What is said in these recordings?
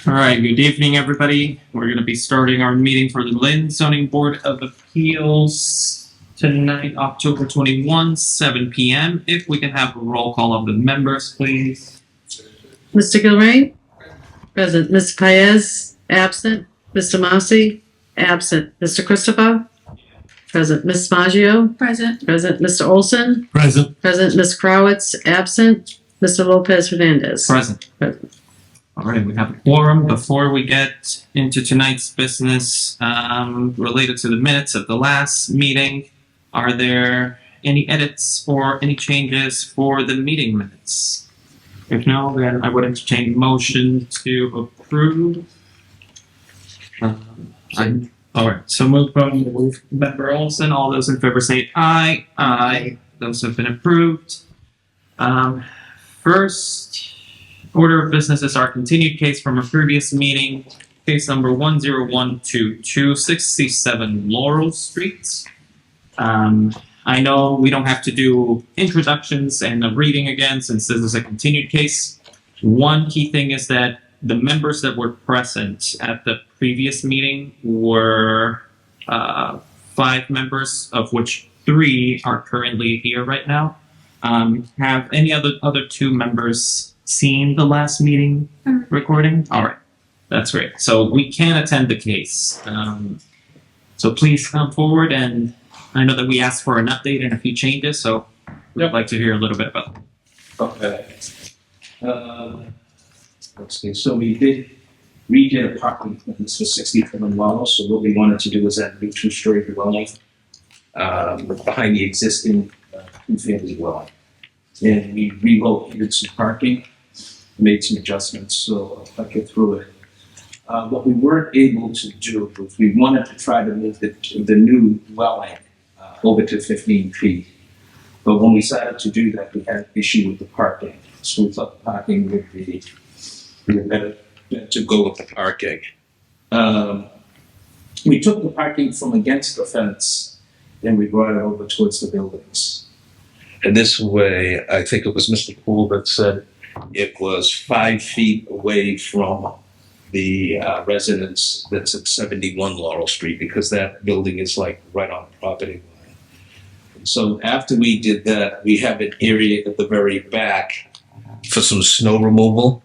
All right, good evening, everybody. We're going to be starting our meeting for the Lynn Zoning Board of Appeals tonight, October 21, 7 p.m. If we can have a roll call of the members, please. Mr. Gilray? Present. Ms. Paez? Absent. Mr. Massey? Absent. Mr. Christopher? Present. Ms. Maggio? Present. Present. Mr. Olson? Present. Present. Ms. Crowitz? Absent. Mr. Lopez Hernandez? Present. Present. All right, we have a quorum. Before we get into tonight's business related to the minutes of the last meeting, are there any edits or any changes for the meeting minutes? If no, then I would entertain a motion to approve. All right, so moved from Member Olson. All those in favor say aye. Aye. Those have been approved. First order of business is our continued case from a previous meeting, case number 10122, 67 Laurel Street. I know we don't have to do introductions and a reading again since this is a continued case. One key thing is that the members that were present at the previous meeting were 5 members, of which 3 are currently here right now. Have any other 2 members seen the last meeting recording? All right, that's great. So we can attend the case. So please come forward, and I know that we asked for an update and a few changes, so I'd like to hear a little bit about them. Okay. Let's see. So we redid a parking plan. This was 67 Laurel. So what we wanted to do was add a new 2-story dwelling behind the existing 2-family dwelling. And we relocated some parking, made some adjustments. So I'll get through it. What we weren't able to do was we wanted to try to move the new dwelling over to 15 feet. But when we decided to do that, we had an issue with the parking. So we thought the parking would be better to go with the parking. We took the parking from against the fence and we brought it over towards the buildings. And this way, I think it was Mr. Poole that said it was 5 feet away from the residence that's at 71 Laurel Street, because that building is like right on the property line. So after we did that, we have an area at the very back for some snow removal.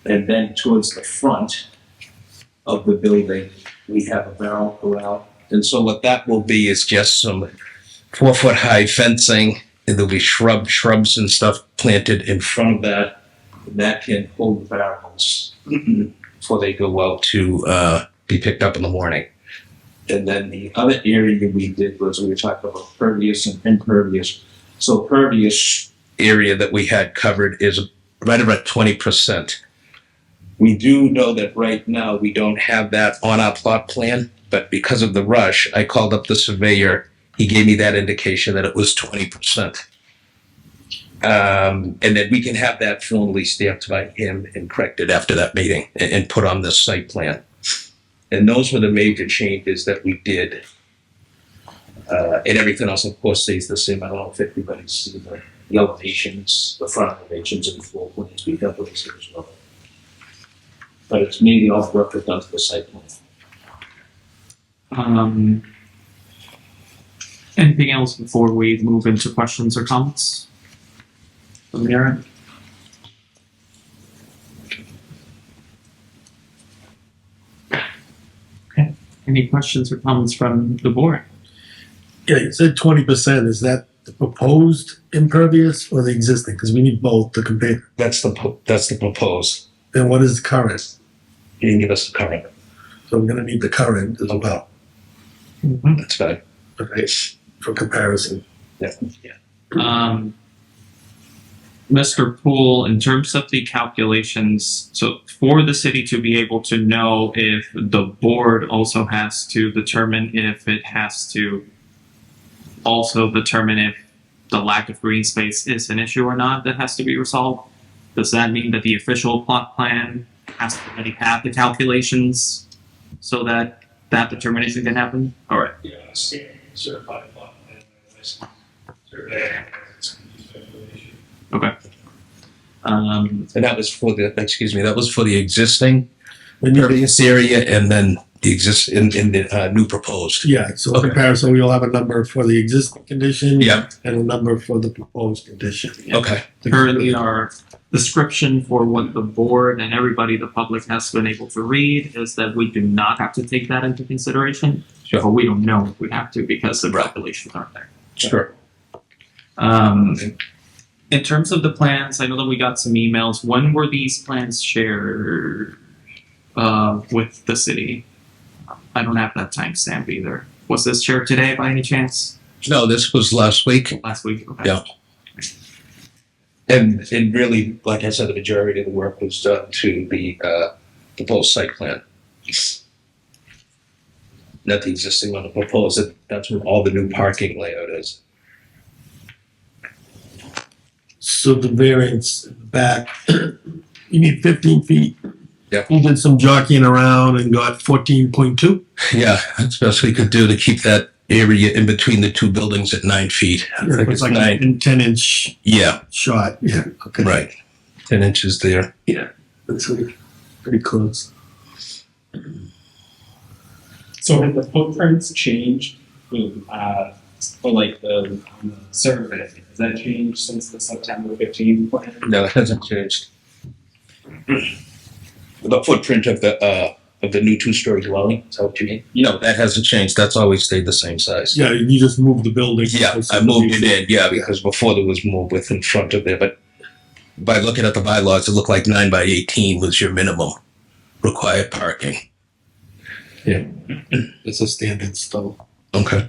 And then towards the front of the building, we have a barrel corral. And so what that will be is just some 4-foot high fencing, and there'll be shrubs and stuff planted in front of that. And that can hold the barrels before they go out to be picked up in the morning. And then the other area we did was we were talking about pervious and impervious. So pervious area that we had covered is right about 20%. We do know that right now we don't have that on our plot plan, but because of the rush, I called up the surveyor. He gave me that indication that it was 20%. And then we can have that formally stamped by him and corrected after that meeting and put on the site plan. And those were the major changes that we did. And everything else, of course, stays the same. I don't know if everybody's seen the elevations, the front elevations and the floor plans. We have those here as well. But it's mainly all the work that's done to the site plan. Anything else before we move into questions or comments from the area? Okay. Any questions or comments from the board? Yeah, you said 20%. Is that the proposed impervious or the existing? Because we need both to compare. That's the proposed. Then what is the current? You can give us the current. So we're going to need the current as well. Mm-hmm. That's fine. Okay, for comparison. Yeah. Mr. Poole, in terms of the calculations, so for the city to be able to know if the board also has to determine if it has to also determine if the lack of green space is an issue or not that has to be resolved, does that mean that the official plot plan has to already have the calculations so that that determination can happen? All right. Yeah, certified plot plan, survey. Okay. And that was for that was for the existing And you- impervious area and then the in the new proposed. Yeah, so Okay. comparison, we'll have a number for the existing condition. Yeah. And a number for the proposed condition. Okay. Currently, our description for what the board and everybody, the public, has been able to read is that we do not have to take that into consideration. Sure. But we don't know if we have to because the Right. calculations aren't there. Sure. In terms of the plans, I know that we got some emails. When were these plans shared with the city? I don't have that timestamp either. Was this shared today by any chance? No, this was last week. Last week? Okay. Yeah. And really, like I said, the majority of the work was done to the proposed site plan. Not the existing one, the proposed. That's where all the new parking layout is. So the variance in the back, you need 15 feet. Yeah. You did some jockeying around and got 14.2. Yeah, that's the best we could do to keep that area in between the two buildings at 9 feet. I think It's it's like 9. a 10-inch Yeah, shot. Yeah. Okay. right. 10 inches there. Yeah. That's pretty close. So have the footprints changed, for like the survey? Has that changed since the September 15th plan? No, it hasn't changed. The footprint of the new two-story dwelling, is that what you mean? No, that hasn't changed. That's always stayed the same size. Yeah, you just moved the building. Yeah, I moved it in, yeah, because before there was more width in front of there, but by looking at the bylaws, it looked like 9 by 18 was your minimum required parking. Yeah. It's a standard still. Okay.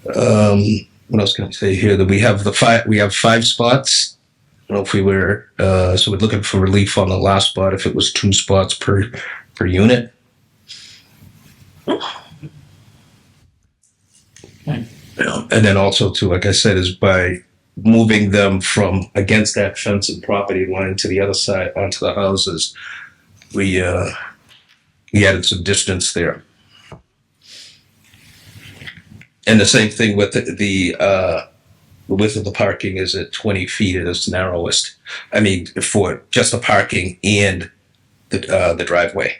What else can I say here? That we have we have 5 spots. I don't know if we were, so we're looking for relief on the last spot if it was 2 spots per unit. Okay. Yeah, and then also too, like I said, is by moving them from against that fence and property line to the other side onto the houses, we added some distance there. And the same thing with the width of the parking is at 20 feet at its narrowest. I mean, for just the parking and the driveway.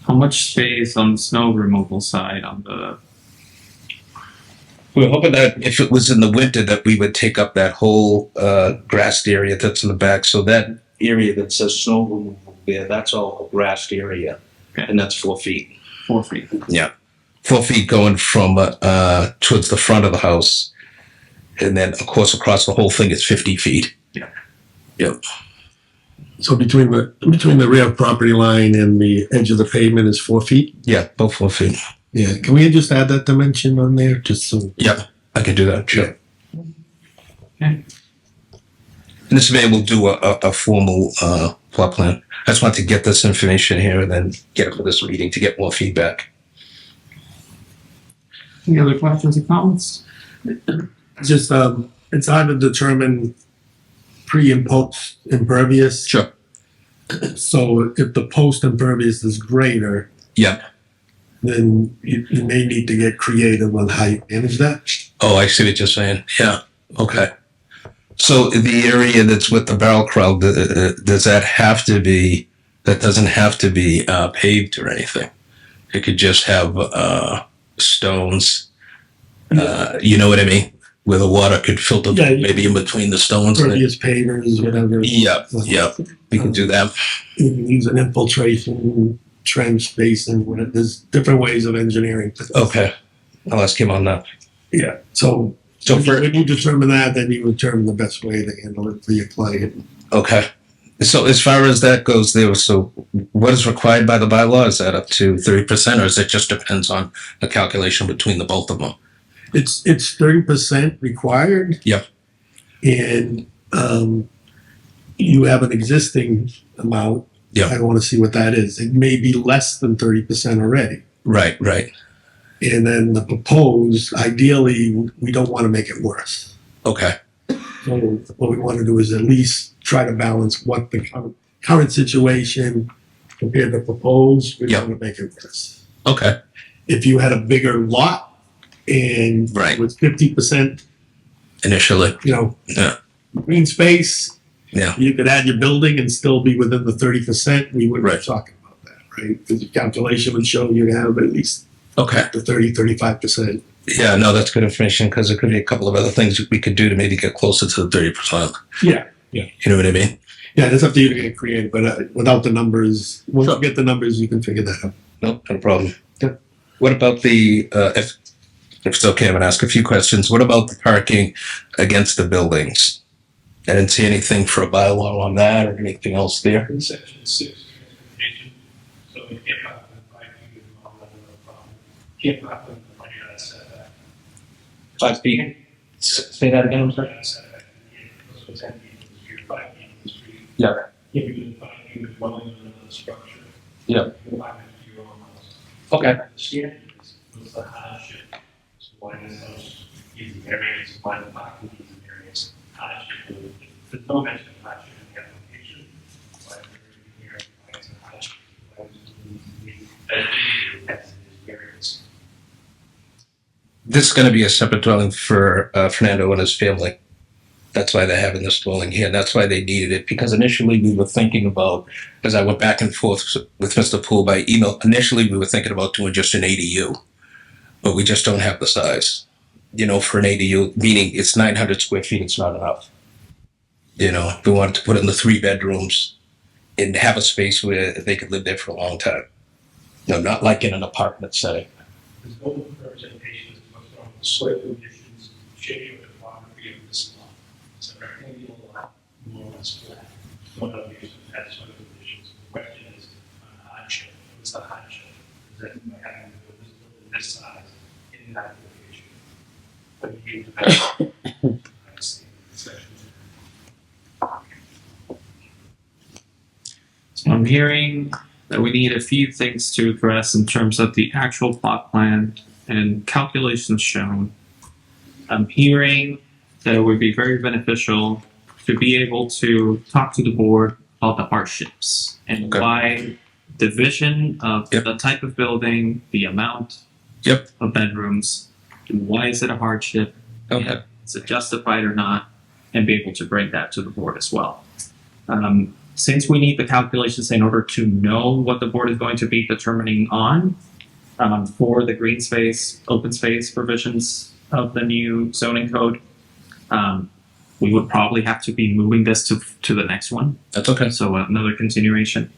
How much space on the snow removal side on the? We're hoping that if it was in the winter that we would take up that whole grassed area that's in the back. So that area that says snow removal there, that's all a grassed area. Okay. And that's 4 feet. 4 feet. Yeah. 4 feet going from towards the front of the house. And then, of course, across the whole thing is 50 feet. Yeah. Yep. So between the rear property line and the edge of the pavement is 4 feet? Yeah, both 4 feet. Yeah. Can we just add that dimension on there just so? Yep, I can do that, sure. Okay. And this man will do a formal plot plan. I just want to get this information here and then get it for this meeting to get more feedback. Any other questions or comments? Just, it's hard to determine pre and post impervious. Sure. So if the post impervious is greater, Yep. then you may need to get creative on how you manage that. Oh, I see what you're saying. Yeah. Okay. So the area that's with the barrel crowd, does that have to be? That doesn't have to be paved or anything. It could just have stones. You know what I mean? Where the water could filter Yeah, maybe in between the stones. Impervious pavers, whatever. Yeah. Yeah. We can do that. You can use an infiltration, trench basin, whatever. There's different ways of engineering. Okay. I'll ask him on that. Yeah. So when you determine that, then you determine the best way to handle it for your client. Okay. So as far as that goes there, so what is required by the bylaw? Is that up to 30% or is it just depends on the calculation between the both of them? It's 30% required. Yep. And you have an existing amount. Yep. I want to see what that is. It may be less than 30% already. Right, right. And then the proposed, ideally, we don't want to make it worse. Okay. So what we want to do is at least try to balance what the current situation compared to proposed. We Yep. don't want to make it worse. Okay. If you had a bigger lot and Right. with 50%, Initially. you know, Yeah. green space, Yeah. You could add your building and still be within the 30%. We wouldn't Right. be talking about that, right? Because your calculation would show you have at least Okay. the 35%. Yeah, no, that's good information because there could be a couple of other things we could do to maybe get closer to the 30%. Yeah. You know what I mean? Yeah, it's up to you to get creative, but without the numbers, once Sure. you get the numbers, you can figure that out. No, not a problem. Yeah. What about the, if it's okay, I'm going to ask a few questions. What about the parking against the buildings? I didn't see anything for a bylaw on that or anything else there. In section 6, transportation, so you can't park within 5 feet of all the property. Can't park within the front yard setback. 5 feet? Say that again, I'm sorry? Front setback, so 10 feet from the street, 5 feet from the street. Yeah. If you're within 5 feet of dwelling on another structure. Yeah. You're 5 feet to your own house. Okay. The standard is, what's the hardship? So why does those give the variance, why the parking needs the variance? Hardship, there's no mention of hardship in the application. Why is there here, why is it hardship? Why does it need to be, as it is variance? This is going to be a separate dwelling for Fernando and his family. That's why they're having this dwelling here. That's why they needed it. Because initially we were thinking about, as I went back and forth with Mr. Poole by email, initially we were thinking about doing just an ADU. But we just don't have the size, you know, for an ADU, meaning it's 900 square feet, it's not enough. You know, we wanted to put in the 3 bedrooms and have a space where they could live there for a long time. No, not like in an apartment setting. There's no representation of what's wrong with the soil conditions, shape, or topography of this lot. It's a rectangular lot, more or less flat. One of these has soil conditions. The question is hardship. What's the hardship? Is that by having to build this size in that location? But you I see the section. So I'm hearing that we need a few things to address in terms of the actual plot plan and calculations shown. I'm hearing that it would be very beneficial to be able to talk to the board about the hardships and Okay. why division of Yep. the type of building, the amount Yep. of bedrooms, why is it a hardship? Okay. Is it justified or not? And be able to bring that to the board as well. Since we need the calculations in order to know what the board is going to be determining on for the green space, open space provisions of the new zoning code, we would probably have to be moving this to the next one. That's okay. So another continuation.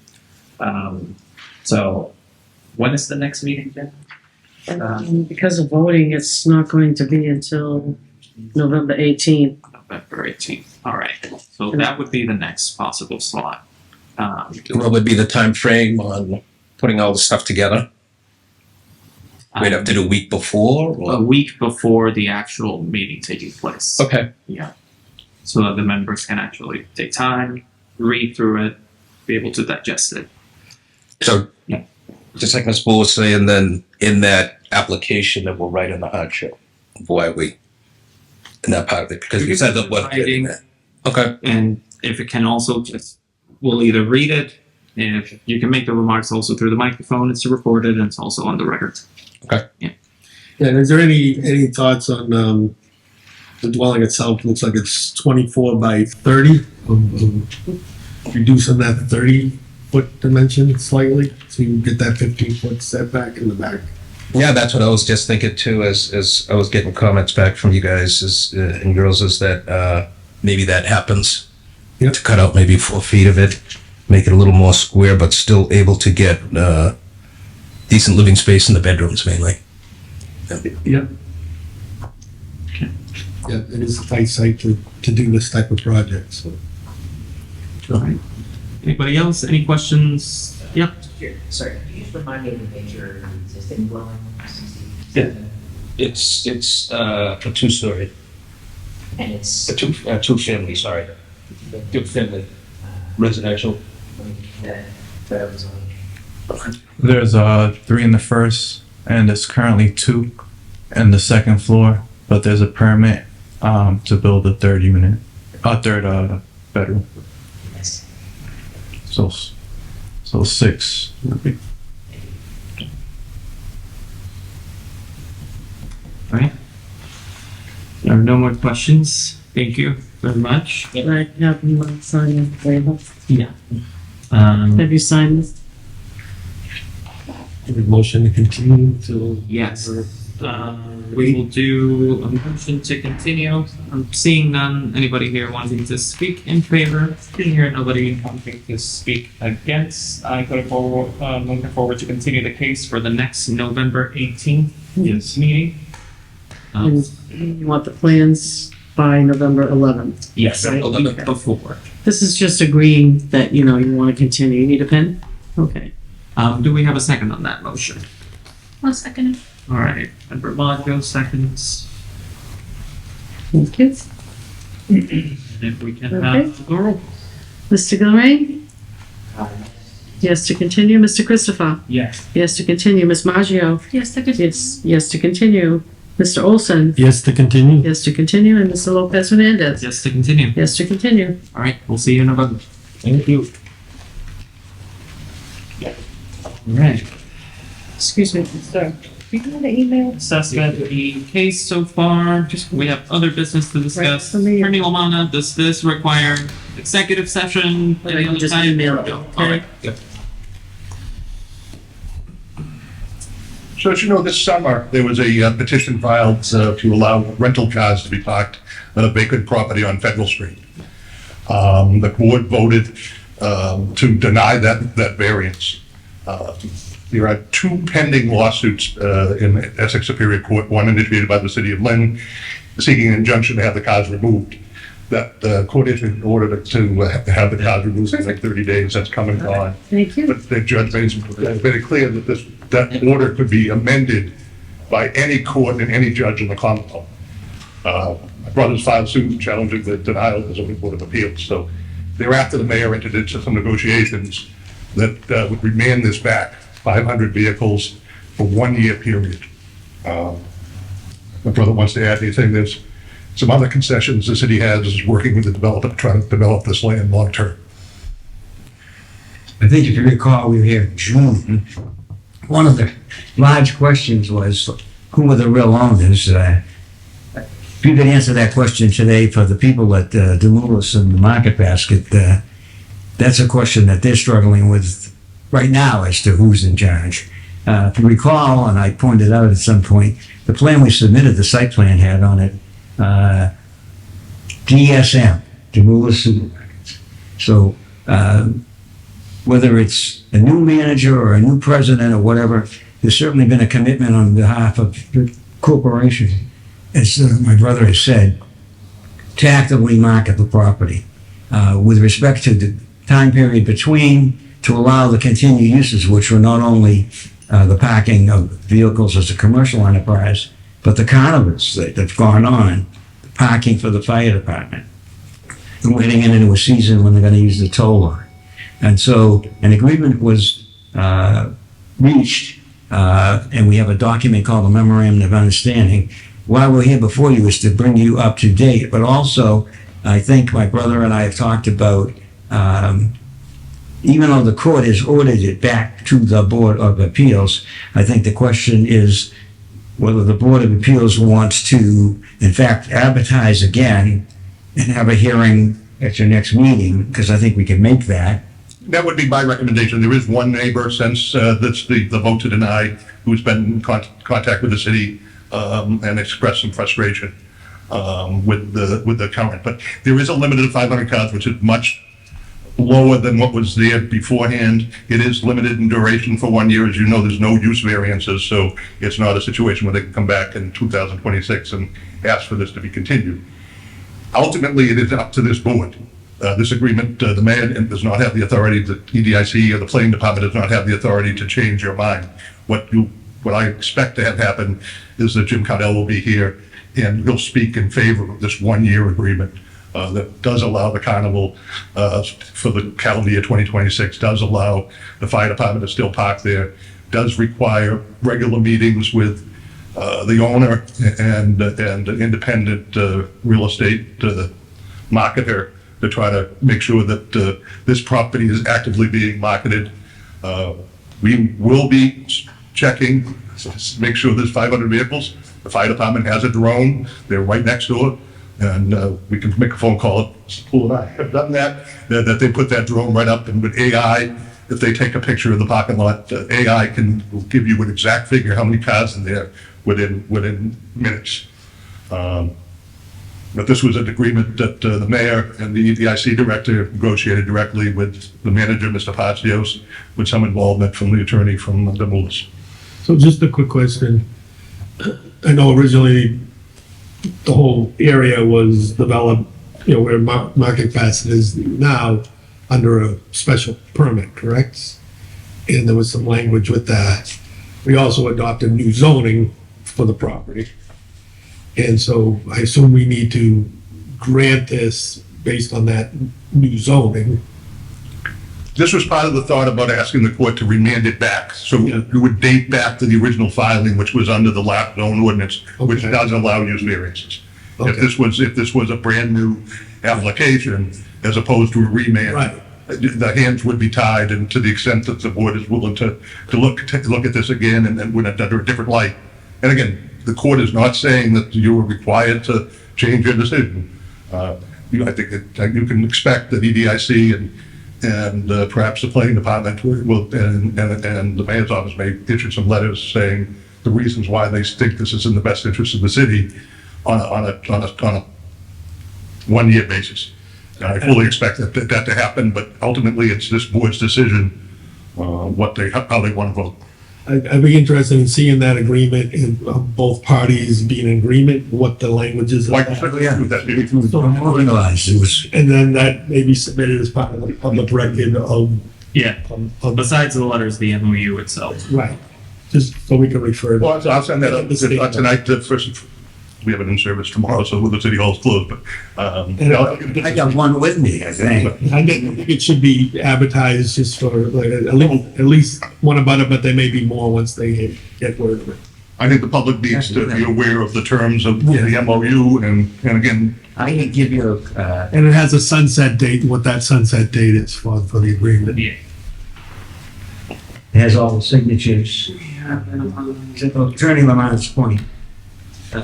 So when is the next meeting, Jen? And because of voting, it's not going to be until November 18th. November 18th. All right. So that would be the next possible slot. What would be the time frame on putting all the stuff together? We'd have to do a week before? A Or? week before the actual meeting taking place. Okay. Yeah. So that the members can actually take time, read through it, be able to digest it. So, Yeah. just like Ms. Bull was saying, then in that application that we'll write in the hardship, why we, in that part of it, because we said that what. Writing. Okay. And if it can also just, we'll either read it, and if you can make the remarks also through the microphone, it's recorded and it's also on the record. Yeah, and is there any thoughts on the dwelling itself? Looks like it's 24 by 30. Reducing that 30-foot dimension slightly, so you get that 15-foot setback in the back. Yeah, that's what I was just thinking too, as I was getting comments back from you guys and girls, is that maybe that happens. Yep. To cut out maybe 4 feet of it, make it a little more square, but still able to get decent living space in the bedrooms mainly. Yeah. Yeah, it is a tight site to do this type of project, so. All right. Anybody else? Any questions? Yep. Here, sorry, could you just remind me of the nature of the existing dwelling? Yeah. It's a 2-story, And it's. a two-family, sorry, two-family residential. That I was on. There's 3 in the first, and there's currently 2 in the second floor, but there's a permit to build a third bedroom. Yes. So 6 would be. All right. There are no more questions. Thank you. very much. I have you sign the waiver. Um, Have you signed this? Motion to continue till. yes. We will do a motion to continue. I'm seeing none. Anybody here wanting to speak in favor? Seeing here nobody wanting to speak against. I go forward, looking forward to continue the case for the next November 18th meeting. And you want the plans by November 11th. Yes, Right. a little Okay. bit before. This is just agreeing that, you want to continue. You need a pen? Okay. Do we have a second on that motion? One second. All right, Edward Blanco seconds. Thank you. And if we can have a roll. Mr. Gilray? Yes to continue. Mr. Christopher? Yes. Yes to continue. Ms. Maggio? Yes, I could. Yes to continue. Mr. Olson? Yes to continue? Yes to continue. And Mr. Lopez Hernandez? Yes, to continue. Yes to continue. All right, we'll see you in November. Thank you. All right. Excuse me, sir. You got an email? Assessment the case so far. We have other business to discuss. for me. Attorney Lamanna, does this require executive session? I Any can other just time? email it, No. okay? All right. Good. So as you know, this summer, there was a petition filed to allow rental cars to be parked on a vacant property on Federal Street. The board voted to deny that variance. There are two pending lawsuits in Essex Superior Court, one initiated by the city of Lynn, seeking an injunction to have the cars removed. That court issued an order to have the cars removed in like 30 days. That's come and gone. Thank you. But the judge made it clear that that order could be amended by any court and any judge in the Commonwealth. My brothers filed suit challenging the denial of the zoning board of appeals. So thereafter, the mayor entered into some negotiations that would remand this back, 500 vehicles for 1 year period. My brother wants to add anything. There's some other concessions the city has, is working with the developer to try to develop this land long term. I think if you recall, we were here in June. One of the large questions was, who were the real owners? If you could answer that question today for the people at Demoulas and the Market Basket, that's a question that they're struggling with right now as to who's in charge. If you recall, and I pointed out at some point, the plan we submitted, the site plan had on it, DSM, Demoulas Supermarkets. So whether it's a new manager or a new president or whatever, there's certainly been a commitment on behalf of the corporation, as my brother has said, to actively market the property with respect to the time period between, to allow the continued uses, which were not only the parking of vehicles as a commercial enterprise, but the carnivals that have gone on, parking for the fire department. And we're heading into a season when they're going to use the toll line. And so an agreement was reached, and we have a document called a Memorandum of Understanding. Why we're here before you is to bring you up to date, but also I think my brother and I have talked about, even though the court has ordered it back to the Board of Appeals, I think the question is whether the Board of Appeals wants to, in fact, advertise again and have a hearing at your next meeting, because I think we can make that. That would be my recommendation. There is one neighbor since that's the vote to deny who's been in contact with the city and expressed some frustration with the current. But there is a limit of 500 cars, which is much lower than what was there beforehand. It is limited in duration for 1 year. As you know, there's no use variances, so it's not a situation where they can come back in 2026 and ask for this to be continued. Ultimately, it is up to this board. This agreement, the mayor does not have the authority, the EDIC or the planning department does not have the authority to change your mind. What I expect to have happen is that Jim Cardell will be here and he'll speak in favor of this 1 year agreement that does allow the carnival for the calendar year 2026, does allow the fire department to still park there, does require regular meetings with the owner and an independent real estate marketer to try to make sure that this property is actively being marketed. We will be checking, make sure there's 500 vehicles. The fire department has a drone. They're right next door. And we can make a phone call. Paul and I have done that they put that drone right up, and with AI, if they take a picture of the parking lot, AI will give you an exact figure how many cars in there within minutes. But this was an agreement that the mayor and the EDIC director negotiated directly with the manager, Mr. Pacios, with some involvement from the attorney from the Moolis. So just a quick question. I know originally the whole area was developed, where Market Basket is now, under a special permit, correct? And there was some language with that. We also adopted new zoning for the property. And so I assume we need to grant this based on that new zoning. This was part of the thought about asking the court to remand it back. So it would date back to the original filing, which was under the last zone ordinance, which doesn't allow use variances. Okay. If this was a brand new application, as opposed to a remand, Right. the hands would be tied, and to the extent that the board is willing to look at this again and then under a different light. And again, the court is not saying that you are required to change your decision. I think that you can expect that EDIC and perhaps the planning department will, and the mayor's office may issue some letters saying the reasons why they think this is in the best interest of the city on a 1 year basis. I fully expect that to happen, but ultimately it's this board's decision how they want to vote. I'd be interested in seeing that agreement and both parties being in agreement, what the language is. Like, Organized, it was, And then that may be submitted as part of the public record of. Yeah. of- Besides the letters, the MOU itself. Right, just so we can refer to. Well, I'll send that up tonight. First, we have an in-service tomorrow, so the city hall's closed, but, I got one with me, I think. I think it should be advertised just for like at least one about it, but there may be more once they get word of it. I think the public needs to be aware of the terms of the MOU, and again, I can give you, And it has a sunset date, what that sunset date is for the agreement. Yeah. has all the signatures. To Attorney Lamont's point,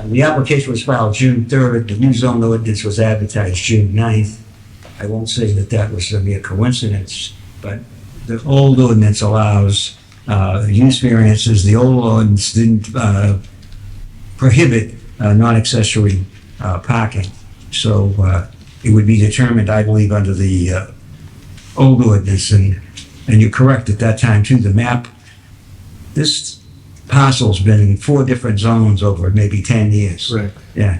the application was filed June 3rd, the new zone ordinance was advertised June 9th. I won't say that that was a mere coincidence, but the old ordinance allows use variances. The old ordinance didn't prohibit non-accessory parking. So it would be determined, I believe, under the old ordinance, and you're correct at that time too. The map, this parcel's been in 4 different zones over maybe 10 years. Right. Yeah.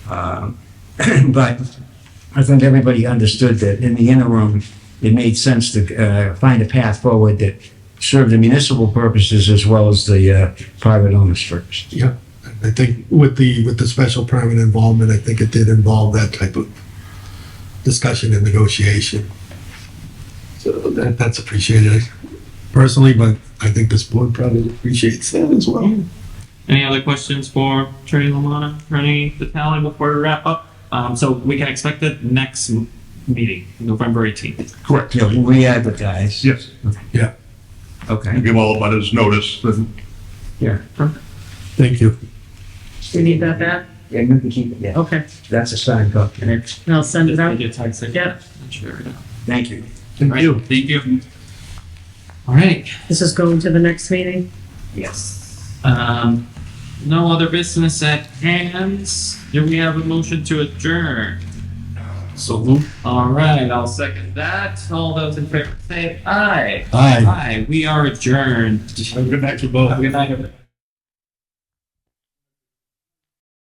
But I think everybody understood that in the interim, it made sense to find a path forward that served the municipal purposes as well as the private owners first. Yeah, I think with the special permit involvement, I think it did involve that type of discussion and negotiation. So that's appreciated personally, but I think this board probably appreciates that as well. Any other questions for Attorney Lamanna, Attorney Vitale before we wrap up? So we can expect it next meeting, November 18th. correct. Yeah, we re-advertise. Yes, Okay. give all the butters notice, and Yeah. Thank you. You need that back? Yeah, you can keep it, yeah. Okay, That's a signed copy. and I'll send it out. Yeah. Thank you. Thank you. Thank you. All right. This is going to the next meeting? Yes. No other business at hand. Do we have a motion to adjourn? So moved. All right, I'll second that. All those in favor say aye. Aye. Aye. We are adjourned. Have a good night to both. Have a good night, everybody.